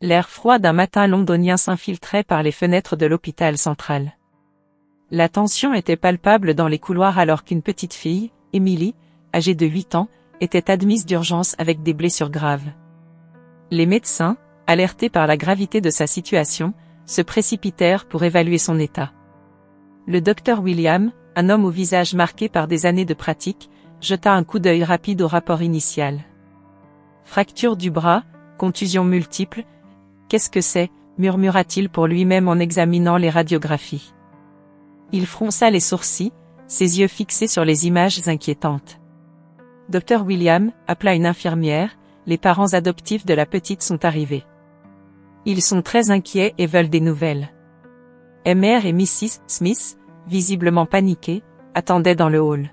L'air froid d'un matin londonien s'infiltrait par les fenêtres de l'hôpital central. La tension était palpable dans les couloirs alors qu'une petite fille, Emily, âgée de 8 ans, était admise d'urgence avec des blessures graves. Les médecins, alertés par la gravité de sa situation, se précipitèrent pour évaluer son état. Le docteur William, un homme au visage marqué par des années de pratique, jeta un coup d'œil rapide au rapport initial. Fracture du bras, contusions multiples. Qu'est-ce que c'est, murmura-t-il pour lui-même en examinant les radiographies. Il fronça les sourcils, ses yeux fixés sur les images inquiétantes. Dr William appela une infirmière, les parents adoptifs de la petite sont arrivés. Ils sont très inquiets et veulent des nouvelles. Mr et Mrs Smith, visiblement paniqués, attendaient dans le hall.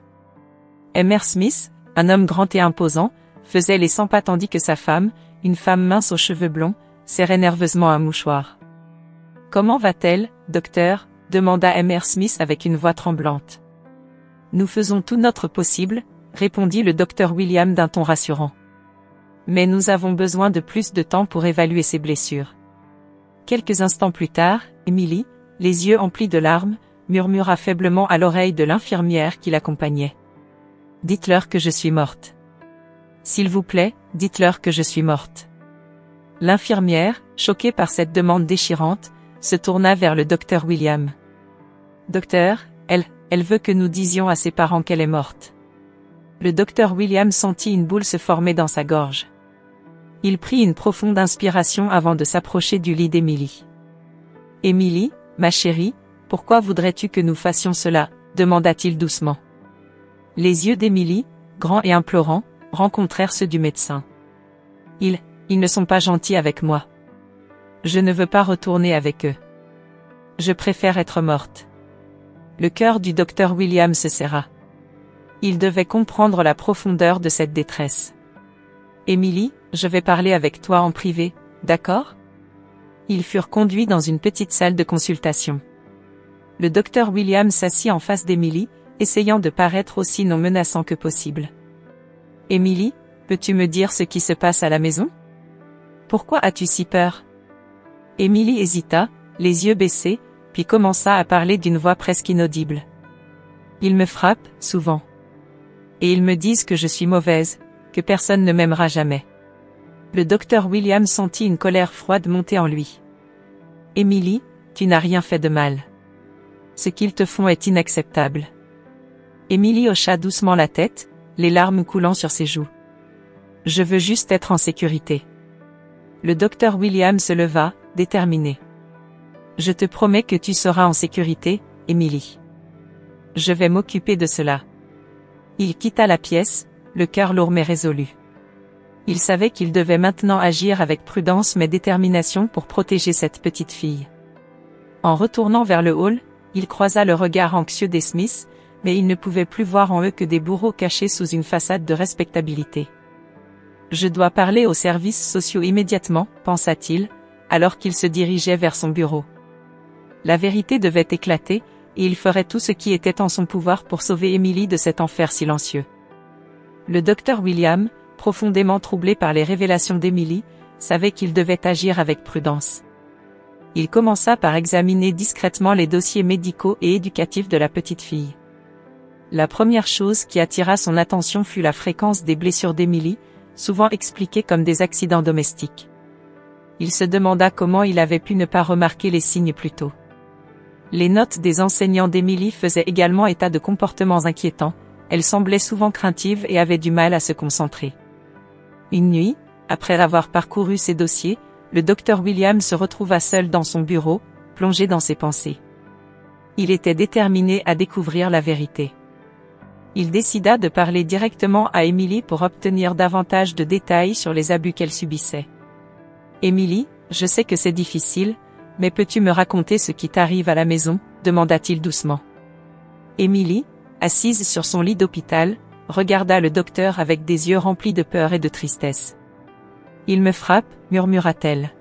Mr Smith, un homme grand et imposant, faisait les 100 pas tandis que sa femme, une femme mince aux cheveux blonds, serrait nerveusement un mouchoir. « Comment va-t-elle, docteur ?» demanda Mr Smith avec une voix tremblante. « Nous faisons tout notre possible, » répondit le docteur William d'un ton rassurant. « Mais nous avons besoin de plus de temps pour évaluer ses blessures. » Quelques instants plus tard, Emily, les yeux emplis de larmes, murmura faiblement à l'oreille de l'infirmière qui l'accompagnait. « Dites-leur que je suis morte. S'il vous plaît, dites-leur que je suis morte. » L'infirmière, choquée par cette demande déchirante, se tourna vers le docteur William. « Docteur, elle veut que nous disions à ses parents qu'elle est morte. » Le docteur William sentit une boule se former dans sa gorge. Il prit une profonde inspiration avant de s'approcher du lit d'Emily. « Emily, ma chérie, pourquoi voudrais-tu que nous fassions cela ?» demanda-t-il doucement. Les yeux d'Emily, grands et implorants, rencontrèrent ceux du médecin. « Ils ne sont pas gentils avec moi. Je ne veux pas retourner avec eux. Je préfère être morte. » Le cœur du docteur William se serra. Il devait comprendre la profondeur de cette détresse. « Emily, je vais parler avec toi en privé, d'accord ?» Ils furent conduits dans une petite salle de consultation. Le docteur William s'assit en face d'Emily, essayant de paraître aussi non menaçant que possible. « Emily, peux-tu me dire ce qui se passe à la maison? Pourquoi as-tu si peur ?» Emily hésita, les yeux baissés, puis commença à parler d'une voix presque inaudible. « Ils me frappent, souvent. Et ils me disent que je suis mauvaise, que personne ne m'aimera jamais. » Le docteur William sentit une colère froide monter en lui. « Emily, tu n'as rien fait de mal. Ce qu'ils te font est inacceptable. » Emily hocha doucement la tête, les larmes coulant sur ses joues. « Je veux juste être en sécurité. » Le docteur William se leva, déterminé. « Je te promets que tu seras en sécurité, Emily. Je vais m'occuper de cela. » Il quitta la pièce, le cœur lourd mais résolu. Il savait qu'il devait maintenant agir avec prudence mais détermination pour protéger cette petite fille. En retournant vers le hall, il croisa le regard anxieux des Smiths, mais il ne pouvait plus voir en eux que des bourreaux cachés sous une façade de respectabilité. « Je dois parler aux services sociaux immédiatement, pensa-t-il, alors qu'il se dirigeait vers son bureau. La vérité devait éclater, et il ferait tout ce qui était en son pouvoir pour sauver Emily de cet enfer silencieux. Le docteur William, profondément troublé par les révélations d'Emily, savait qu'il devait agir avec prudence. Il commença par examiner discrètement les dossiers médicaux et éducatifs de la petite fille. La première chose qui attira son attention fut la fréquence des blessures d'Emily, souvent expliquées comme des accidents domestiques. Il se demanda comment il avait pu ne pas remarquer les signes plus tôt. Les notes des enseignants d'Emily faisaient également état de comportements inquiétants, elle semblait souvent craintive et avait du mal à se concentrer. Une nuit, après avoir parcouru ses dossiers, le docteur William se retrouva seul dans son bureau, plongé dans ses pensées. Il était déterminé à découvrir la vérité. Il décida de parler directement à Emily pour obtenir davantage de détails sur les abus qu'elle subissait. « Emily, je sais que c'est difficile, mais peux-tu me raconter ce qui t'arrive à la maison ?» demanda-t-il doucement. Emily, assise sur son lit d'hôpital, regarda le docteur avec des yeux remplis de peur et de tristesse. « Ils me frappent, murmura-t-elle.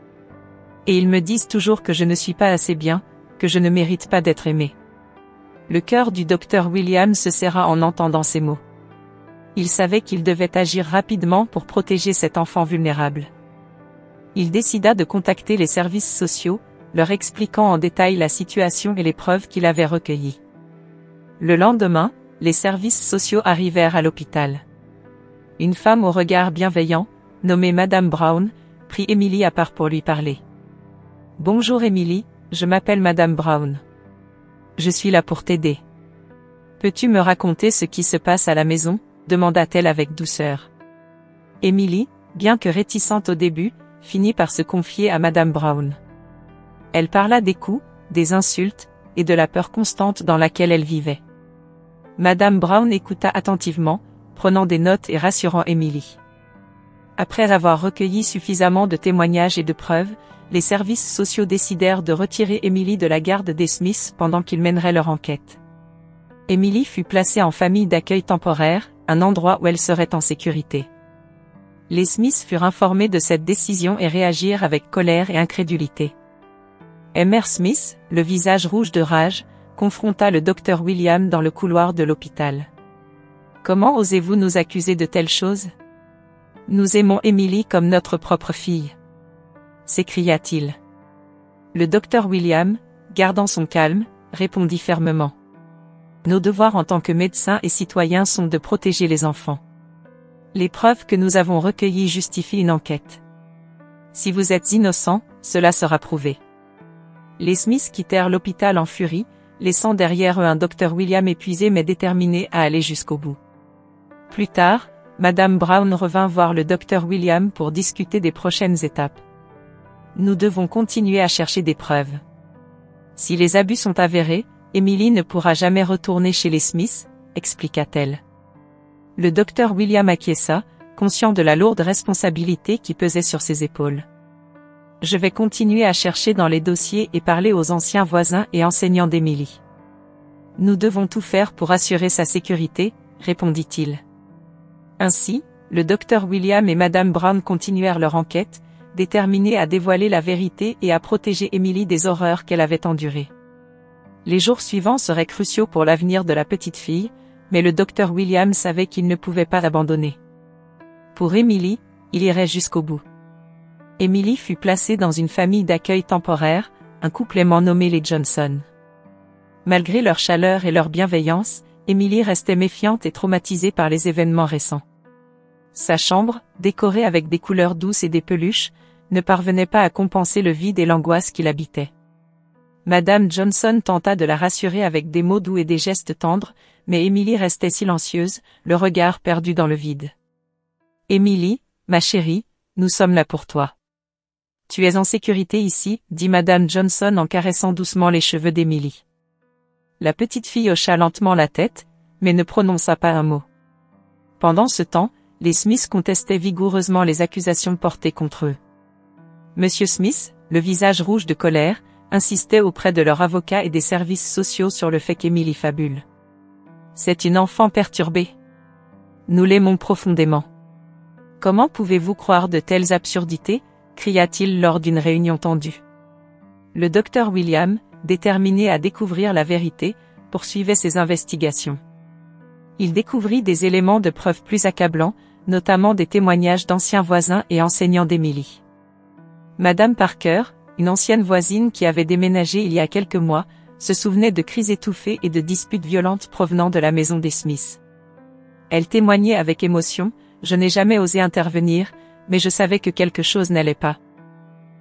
Et ils me disent toujours que je ne suis pas assez bien, que je ne mérite pas d'être aimée. » Le cœur du docteur William se serra en entendant ces mots. Il savait qu'il devait agir rapidement pour protéger cet enfant vulnérable. Il décida de contacter les services sociaux, leur expliquant en détail la situation et les preuves qu'il avait recueillies. Le lendemain, les services sociaux arrivèrent à l'hôpital. Une femme au regard bienveillant, nommée Madame Brown, prit Emily à part pour lui parler. « Bonjour Emily, je m'appelle Madame Brown. Je suis là pour t'aider. Peux-tu me raconter ce qui se passe à la maison ?» demanda-t-elle avec douceur. Emily, bien que réticente au début, finit par se confier à Madame Brown. Elle parla des coups, des insultes, et de la peur constante dans laquelle elle vivait. Madame Brown écouta attentivement, prenant des notes et rassurant Emily. Après avoir recueilli suffisamment de témoignages et de preuves, les services sociaux décidèrent de retirer Emily de la garde des Smiths pendant qu'ils mèneraient leur enquête. Emily fut placée en famille d'accueil temporaire, un endroit où elle serait en sécurité. Les Smiths furent informés de cette décision et réagirent avec colère et incrédulité. Mr. Smith, le visage rouge de rage, confronta le docteur William dans le couloir de l'hôpital. « Comment osez-vous nous accuser de telles choses ? Nous aimons Emily comme notre propre fille. » s'écria-t-il. Le docteur William, gardant son calme, répondit fermement. « Nos devoirs en tant que médecins et citoyens sont de protéger les enfants. Les preuves que nous avons recueillies justifient une enquête. Si vous êtes innocent, cela sera prouvé. » Les Smiths quittèrent l'hôpital en furie, laissant derrière eux un docteur William épuisé mais déterminé à aller jusqu'au bout. Plus tard, Madame Brown revint voir le docteur William pour discuter des prochaines étapes. « Nous devons continuer à chercher des preuves. Si les abus sont avérés, Emily ne pourra jamais retourner chez les Smiths, » expliqua-t-elle. Le docteur William acquiesça, conscient de la lourde responsabilité qui pesait sur ses épaules. « Je vais continuer à chercher dans les dossiers et parler aux anciens voisins et enseignants d'Emily. Nous devons tout faire pour assurer sa sécurité, » répondit-il. Ainsi, le docteur William et Madame Brown continuèrent leur enquête, déterminés à dévoiler la vérité et à protéger Emily des horreurs qu'elle avait endurées. Les jours suivants seraient cruciaux pour l'avenir de la petite fille, mais le docteur William savait qu'il ne pouvait pas l'abandonner. Pour Emily, il irait jusqu'au bout. Emily fut placée dans une famille d'accueil temporaire, un couple aimant nommé les Johnson. Malgré leur chaleur et leur bienveillance, Emily restait méfiante et traumatisée par les événements récents. Sa chambre, décorée avec des couleurs douces et des peluches, ne parvenait pas à compenser le vide et l'angoisse qui l'habitaient. Madame Johnson tenta de la rassurer avec des mots doux et des gestes tendres, mais Emily restait silencieuse, le regard perdu dans le vide. « Emily, ma chérie, nous sommes là pour toi. Tu es en sécurité ici, » dit Madame Johnson en caressant doucement les cheveux d'Emily. La petite fille hocha lentement la tête, mais ne prononça pas un mot. Pendant ce temps, les Smiths contestaient vigoureusement les accusations portées contre eux. Monsieur Smith, le visage rouge de colère, insistait auprès de leur avocat et des services sociaux sur le fait qu'Emily fabule. « C'est une enfant perturbée. Nous l'aimons profondément. Comment pouvez-vous croire de telles absurdités ?» cria-t-il lors d'une réunion tendue. Le docteur William, déterminé à découvrir la vérité, poursuivait ses investigations. Il découvrit des éléments de preuve plus accablants, notamment des témoignages d'anciens voisins et enseignants d'Emily. Madame Parker, une ancienne voisine qui avait déménagé il y a quelques mois, se souvenait de cris étouffés et de disputes violentes provenant de la maison des Smiths. Elle témoignait avec émotion, « Je n'ai jamais osé intervenir, mais je savais que quelque chose n'allait pas. »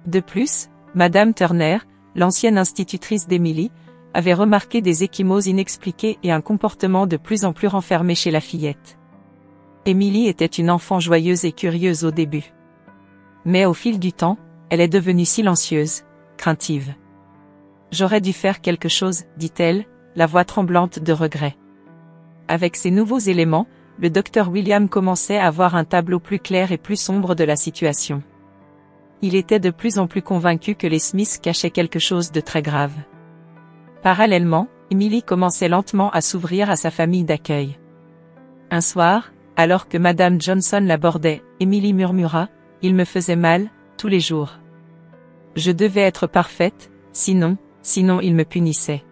De plus, Madame Turner, l'ancienne institutrice d'Emily, avait remarqué des ecchymoses inexpliquées et un comportement de plus en plus renfermé chez la fillette. Emily était une enfant joyeuse et curieuse au début. Mais au fil du temps, elle est devenue silencieuse, craintive. « J'aurais dû faire quelque chose, » dit-elle, la voix tremblante de regret. Avec ces nouveaux éléments, le docteur William commençait à voir un tableau plus clair et plus sombre de la situation. Il était de plus en plus convaincu que les Smiths cachaient quelque chose de très grave. Parallèlement, Emily commençait lentement à s'ouvrir à sa famille d'accueil. Un soir, alors que Madame Johnson l'abordait, Emily murmura, « Il me faisait mal, tous les jours. Je devais être parfaite, sinon il me punissait. »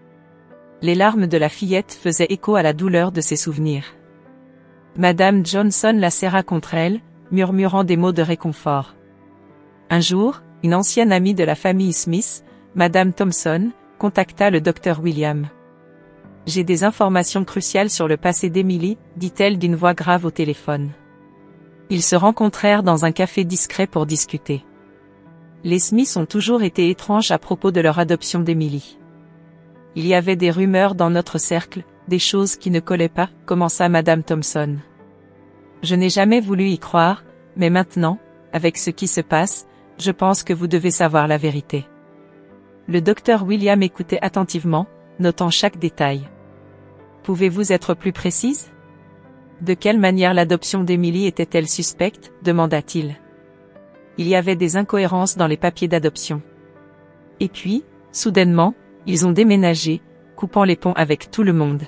Les larmes de la fillette faisaient écho à la douleur de ses souvenirs. Madame Johnson la serra contre elle, murmurant des mots de réconfort. Un jour, une ancienne amie de la famille Smith, Madame Thompson, contacta le docteur William. « J'ai des informations cruciales sur le passé d'Emily », dit-elle d'une voix grave au téléphone. Ils se rencontrèrent dans un café discret pour discuter. Les Smiths ont toujours été étranges à propos de leur adoption d'Emily. Il y avait des rumeurs dans notre cercle, des choses qui ne collaient pas, commença Madame Thompson. Je n'ai jamais voulu y croire, mais maintenant, avec ce qui se passe, je pense que vous devez savoir la vérité. Le docteur William écoutait attentivement, notant chaque détail. Pouvez-vous être plus précise? De quelle manière l'adoption d'Emily était-elle suspecte? Demanda-t-il. Il y avait des incohérences dans les papiers d'adoption. Et puis, soudainement, ils ont déménagé, coupant les ponts avec tout le monde.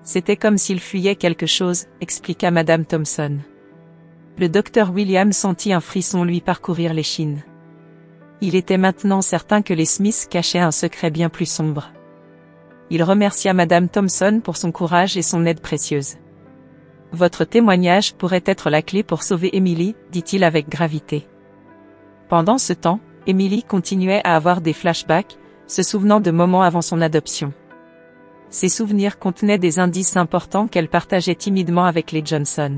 C'était comme s'ils fuyaient quelque chose, expliqua Madame Thompson. Le docteur William sentit un frisson lui parcourir l'échine. Il était maintenant certain que les Smiths cachaient un secret bien plus sombre. Il remercia Madame Thompson pour son courage et son aide précieuse. « Votre témoignage pourrait être la clé pour sauver Emily, dit-il avec gravité. Pendant ce temps, Emily continuait à avoir des flashbacks, se souvenant de moments avant son adoption. Ces souvenirs contenaient des indices importants qu'elle partageait timidement avec les Johnson.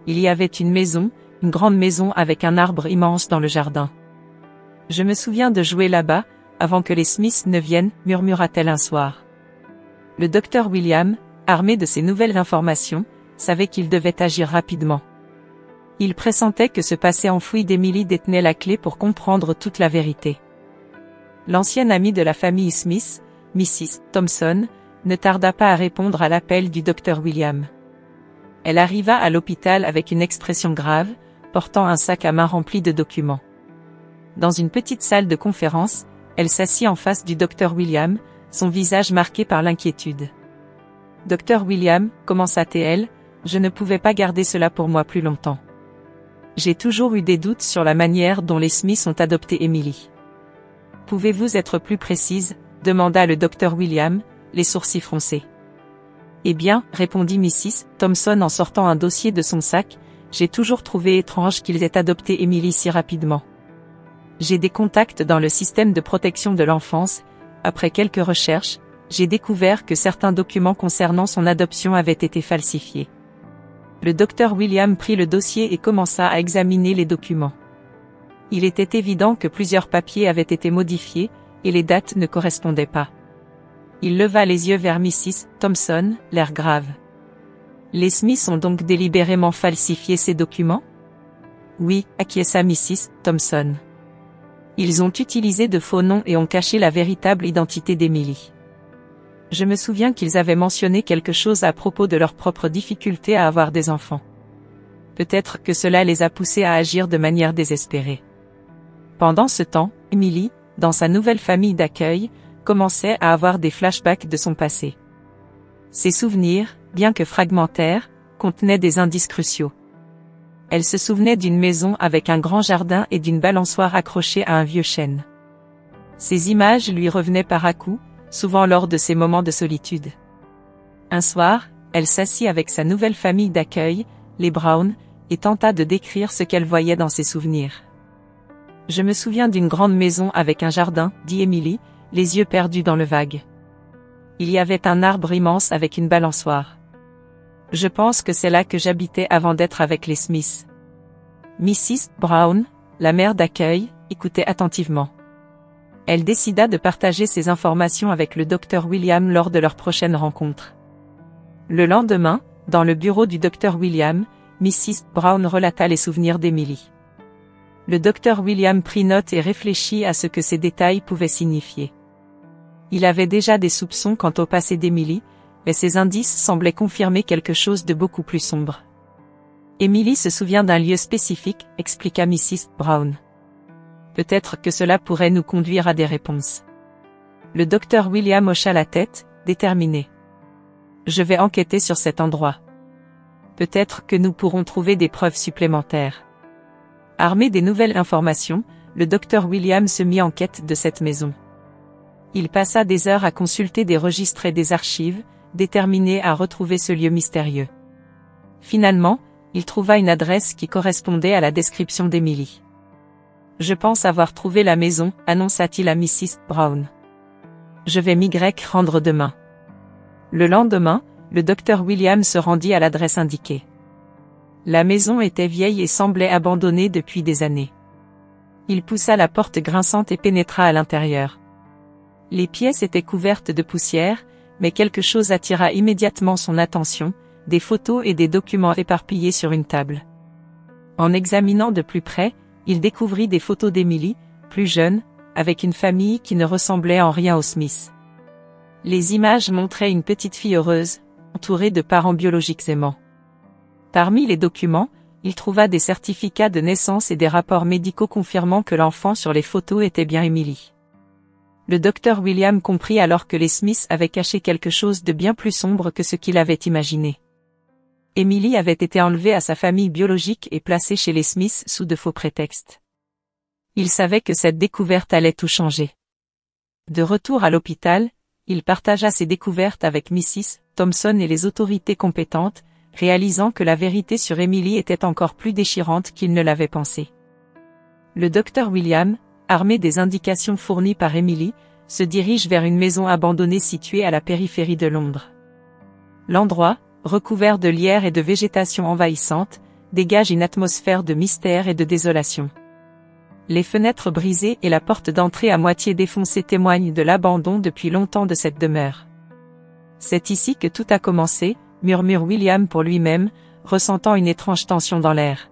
Il y avait une maison, une grande maison avec un arbre immense dans le jardin. « Je me souviens de jouer là-bas, avant que les Smiths ne viennent, murmura-t-elle un soir. Le docteur William, armé de ces nouvelles informations, savait qu'il devait agir rapidement. Il pressentait que ce passé enfoui d'Emily détenait la clé pour comprendre toute la vérité. L'ancienne amie de la famille Smith, Mrs. Thompson, ne tarda pas à répondre à l'appel du docteur William. Elle arriva à l'hôpital avec une expression grave, portant un sac à main rempli de documents. Dans une petite salle de conférence, elle s'assit en face du docteur William, son visage marqué par l'inquiétude. « Docteur William, commença-t-elle, je ne pouvais pas garder cela pour moi plus longtemps. J'ai toujours eu des doutes sur la manière dont les Smiths ont adopté Emily. Pouvez-vous être plus précise ?» demanda le docteur William, les sourcils froncés. « Eh bien, répondit Mrs. Thompson en sortant un dossier de son sac, j'ai toujours trouvé étrange qu'ils aient adopté Emily si rapidement. J'ai des contacts dans le système de protection de l'enfance. Après quelques recherches, j'ai découvert que certains documents concernant son adoption avaient été falsifiés. » Le docteur William prit le dossier et commença à examiner les documents. Il était évident que plusieurs papiers avaient été modifiés, et les dates ne correspondaient pas. Il leva les yeux vers Mrs. Thompson, l'air grave. « Les Smiths ont donc délibérément falsifié ces documents? » « Oui, acquiesça Mrs. Thompson. Ils ont utilisé de faux noms et ont caché la véritable identité d'Emily. Je me souviens qu'ils avaient mentionné quelque chose à propos de leur propre difficulté à avoir des enfants. Peut-être que cela les a poussés à agir de manière désespérée. Pendant ce temps, Emily, dans sa nouvelle famille d'accueil, commençait à avoir des flashbacks de son passé. Ses souvenirs, bien que fragmentaires, contenaient des indices cruciaux. Elle se souvenait d'une maison avec un grand jardin et d'une balançoire accrochée à un vieux chêne. Ces images lui revenaient par à-coups, souvent lors de ses moments de solitude. Un soir, elle s'assit avec sa nouvelle famille d'accueil, les Brown, et tenta de décrire ce qu'elle voyait dans ses souvenirs. « Je me souviens d'une grande maison avec un jardin, dit Emily, les yeux perdus dans le vague. Il y avait un arbre immense avec une balançoire. Je pense que c'est là que j'habitais avant d'être avec les Smiths. » Mrs. Brown, la mère d'accueil, écoutait attentivement. Elle décida de partager ces informations avec le docteur William lors de leur prochaine rencontre. Le lendemain, dans le bureau du docteur William, Mrs. Brown relata les souvenirs d'Emily. Le docteur William prit note et réfléchit à ce que ces détails pouvaient signifier. Il avait déjà des soupçons quant au passé d'Emily, mais ces indices semblaient confirmer quelque chose de beaucoup plus sombre. Emily se souvient d'un lieu spécifique, expliqua Mrs. Brown. Peut-être que cela pourrait nous conduire à des réponses. Le docteur William hocha la tête, déterminé. Je vais enquêter sur cet endroit. Peut-être que nous pourrons trouver des preuves supplémentaires. Armé des nouvelles informations, le docteur William se mit en quête de cette maison. Il passa des heures à consulter des registres et des archives, déterminé à retrouver ce lieu mystérieux. Finalement, il trouva une adresse qui correspondait à la description d'Emily. Je pense avoir trouvé la maison, annonça-t-il à Mrs. Brown. Je vais m'y rendre demain. Le lendemain, le docteur William se rendit à l'adresse indiquée. La maison était vieille et semblait abandonnée depuis des années. Il poussa la porte grinçante et pénétra à l'intérieur. Les pièces étaient couvertes de poussière, mais quelque chose attira immédiatement son attention, des photos et des documents éparpillés sur une table. En examinant de plus près, il découvrit des photos d'Emily, plus jeune, avec une famille qui ne ressemblait en rien aux Smith. Les images montraient une petite fille heureuse, entourée de parents biologiques aimants. Parmi les documents, il trouva des certificats de naissance et des rapports médicaux confirmant que l'enfant sur les photos était bien Emily. Le docteur William comprit alors que les Smiths avaient caché quelque chose de bien plus sombre que ce qu'il avait imaginé. Emily avait été enlevée à sa famille biologique et placée chez les Smiths sous de faux prétextes. Il savait que cette découverte allait tout changer. De retour à l'hôpital, il partagea ses découvertes avec Mrs. Thompson et les autorités compétentes, réalisant que la vérité sur Emily était encore plus déchirante qu'il ne l'avait pensé. Le docteur William, armé des indications fournies par Emily, se dirige vers une maison abandonnée située à la périphérie de Londres. L'endroit, recouvert de lierre et de végétation envahissante, dégage une atmosphère de mystère et de désolation. Les fenêtres brisées et la porte d'entrée à moitié défoncée témoignent de l'abandon depuis longtemps de cette demeure. C'est ici que tout a commencé, murmure William pour lui-même, ressentant une étrange tension dans l'air.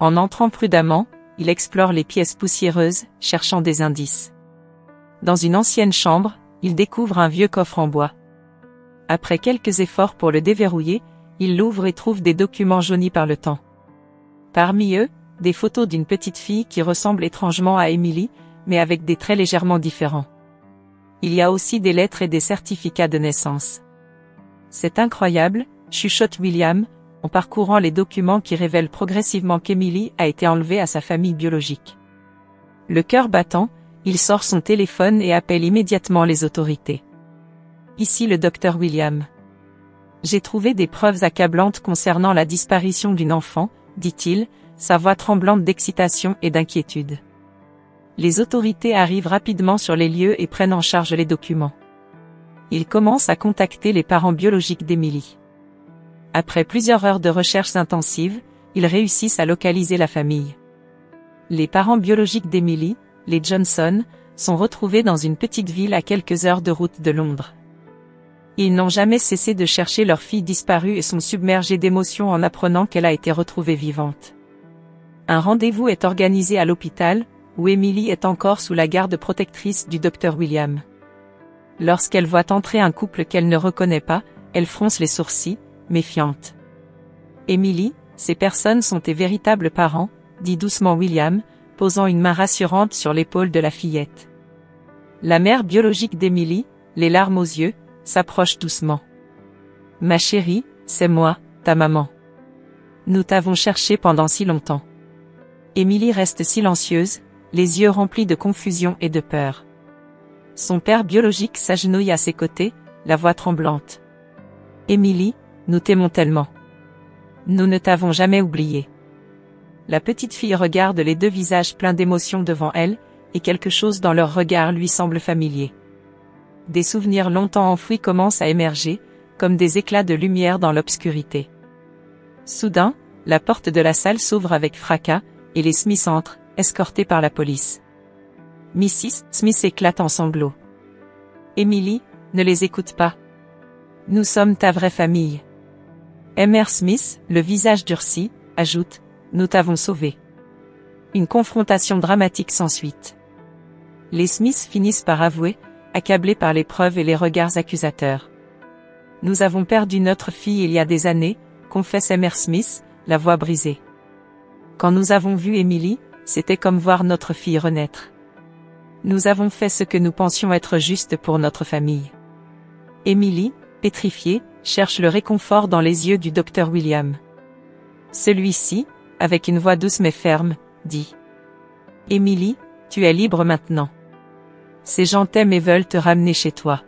En entrant prudemment, il explore les pièces poussiéreuses, cherchant des indices. Dans une ancienne chambre, il découvre un vieux coffre en bois. Après quelques efforts pour le déverrouiller, il l'ouvre et trouve des documents jaunis par le temps. Parmi eux, des photos d'une petite fille qui ressemble étrangement à Emily, mais avec des traits légèrement différents. Il y a aussi des lettres et des certificats de naissance. C'est incroyable, chuchote William, en parcourant les documents qui révèlent progressivement qu'Emily a été enlevée à sa famille biologique. Le cœur battant, il sort son téléphone et appelle immédiatement les autorités. Ici le docteur William. J'ai trouvé des preuves accablantes concernant la disparition d'une enfant, dit-il, sa voix tremblante d'excitation et d'inquiétude. Les autorités arrivent rapidement sur les lieux et prennent en charge les documents. Ils commencent à contacter les parents biologiques d'Emily. Après plusieurs heures de recherches intensives, ils réussissent à localiser la famille. Les parents biologiques d'Emily, les Johnson, sont retrouvés dans une petite ville à quelques heures de route de Londres. Ils n'ont jamais cessé de chercher leur fille disparue et sont submergés d'émotions en apprenant qu'elle a été retrouvée vivante. Un rendez-vous est organisé à l'hôpital, où Emily est encore sous la garde protectrice du docteur William. Lorsqu'elle voit entrer un couple qu'elle ne reconnaît pas, elle fronce les sourcils, méfiante. Emily, ces personnes sont tes véritables parents, dit doucement William, posant une main rassurante sur l'épaule de la fillette. La mère biologique d'Emily, les larmes aux yeux, s'approche doucement. Ma chérie, c'est moi, ta maman. Nous t'avons cherché pendant si longtemps. Emily reste silencieuse, les yeux remplis de confusion et de peur. Son père biologique s'agenouille à ses côtés, la voix tremblante. Emily, nous t'aimons tellement. Nous ne t'avons jamais oublié. La petite fille regarde les deux visages pleins d'émotion devant elle, et quelque chose dans leur regard lui semble familier. Des souvenirs longtemps enfouis commencent à émerger, comme des éclats de lumière dans l'obscurité. Soudain, la porte de la salle s'ouvre avec fracas, et les Smith entrent, escortés par la police. Mrs. Smith éclate en sanglots. Emily, ne les écoute pas. Nous sommes ta vraie famille. Mr. Smith, le visage durci, ajoute, nous t'avons sauvé. Une confrontation dramatique s'ensuit. Les Smiths finissent par avouer, accablés par les preuves et les regards accusateurs. Nous avons perdu notre fille il y a des années, confesse Mr. Smith, la voix brisée. Quand nous avons vu Emily, c'était comme voir notre fille renaître. Nous avons fait ce que nous pensions être juste pour notre famille. Emily, pétrifiée, cherche le réconfort dans les yeux du docteur William. Celui-ci, avec une voix douce mais ferme, dit. Emily, tu es libre maintenant. Ces gens t'aiment et veulent te ramener chez toi.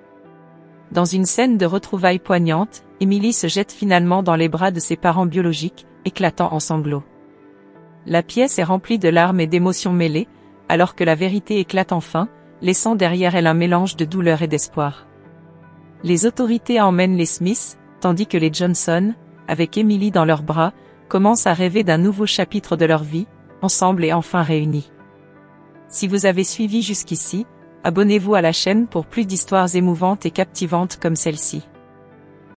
Dans une scène de retrouvailles poignante, Emily se jette finalement dans les bras de ses parents biologiques, éclatant en sanglots. La pièce est remplie de larmes et d'émotions mêlées, alors que la vérité éclate enfin, laissant derrière elle un mélange de douleur et d'espoir. Les autorités emmènent les Smith, tandis que les Johnson, avec Emily dans leurs bras, commencent à rêver d'un nouveau chapitre de leur vie, ensemble et enfin réunis. Si vous avez suivi jusqu'ici, abonnez-vous à la chaîne pour plus d'histoires émouvantes et captivantes comme celle-ci.